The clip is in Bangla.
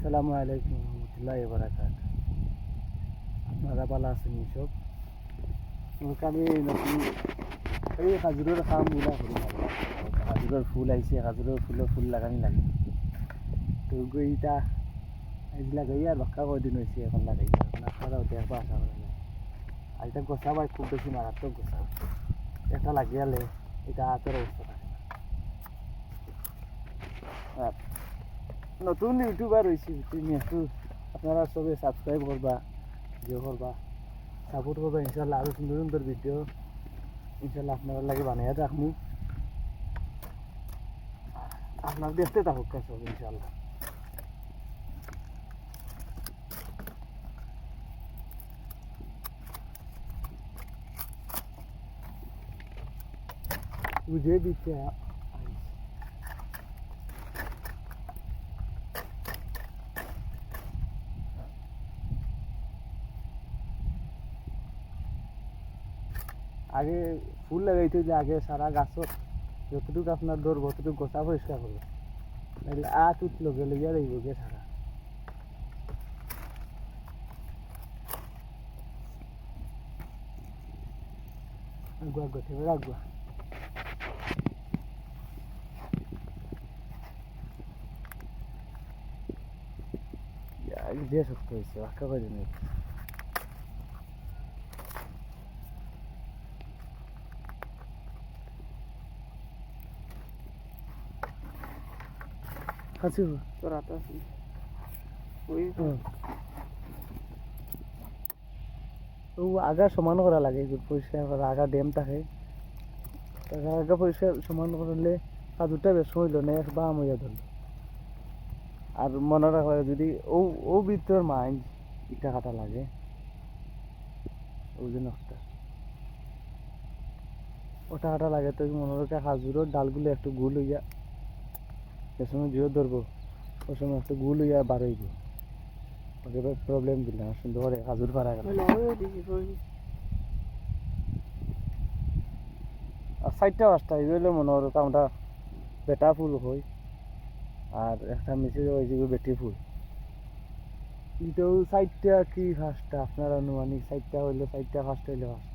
আসসালামু আলাইকুম রহমতুল্লাহ বারাকাত। আপনারা ভালো আছেন সব? আমি নতুন এই খাজুরের কামগুলা করি না। খাজুরের ফুল আইছে, খাজুরের ফুল লাগানি লাগে। তো এইটা এইগুলা গাই আর বাক্কা কদিন হয়েছে এখন লাগাই আপনারা দেখবা আশা করা যায়। আর এটা গোসা ভাই খুব বেশি মারাত্মক গোসা, একটা লাগিয়ালে এটা হাতের অবস্থা থাকে না। আর নতুন ইউটিউবার হয়েছি তুমি একটু আপনারা সবে সাবস্ক্রাইব করবা, ভিডিও করবা, সাপোর্ট করবা। ইনশাল্লাহ আরও সুন্দর সুন্দর ভিডিও ইনশাল্লাহ আপনারা লাগে বানিয়ে রাখবো। আপনার দেখতে থাকুক সব ইনশাল্লাহ। বুঝে দিচ্ছে আগে ফুল লাগাইতে যে আগে সারা গাছত যতটুকু আপনার ধরবো ততটুকু গোসা পরিষ্কার করবো, নাহলে উঠলো গেলে গিয়ে রইব গিয়ে সারা আগুয়া গেছে আগুয়া যে শক্ত হয়েছে বাক্কা করে নেই। খাচ্ছি তোর হাতে আছে ওই তো আগা সমান করা লাগে, পরিষ্কার করা আগা ড্যাম থাকে, আগা পরিষ্কার সমান করলে কাজুটা বেশ হইল না বা আমইয়া ধরল। আর মনে রাখা যদি ও ভিতর মাইন্ড ইটা কাটা লাগে ওই জন্য ওটা কাটা লাগে। তো মনে রাখা খাজুরের ডালগুলো একটু গুল হইয়া যে সময় জিও ধরবো ওই সময় একটু গুল হইয়া বার হইব, প্রবলেম দিল না, সুন্দর করে খাজুর পারা গেল। আর 4টা 5টা এই হইলে মনে হলো কামটা বেটা ফুল হয়, আর একটা মিশে ওই যে বেটি ফুল। কিন্তু 4টা কি 5টা আপনার আনুমানিক 4টা হইলে 4টা 5টা হইলে 5টা।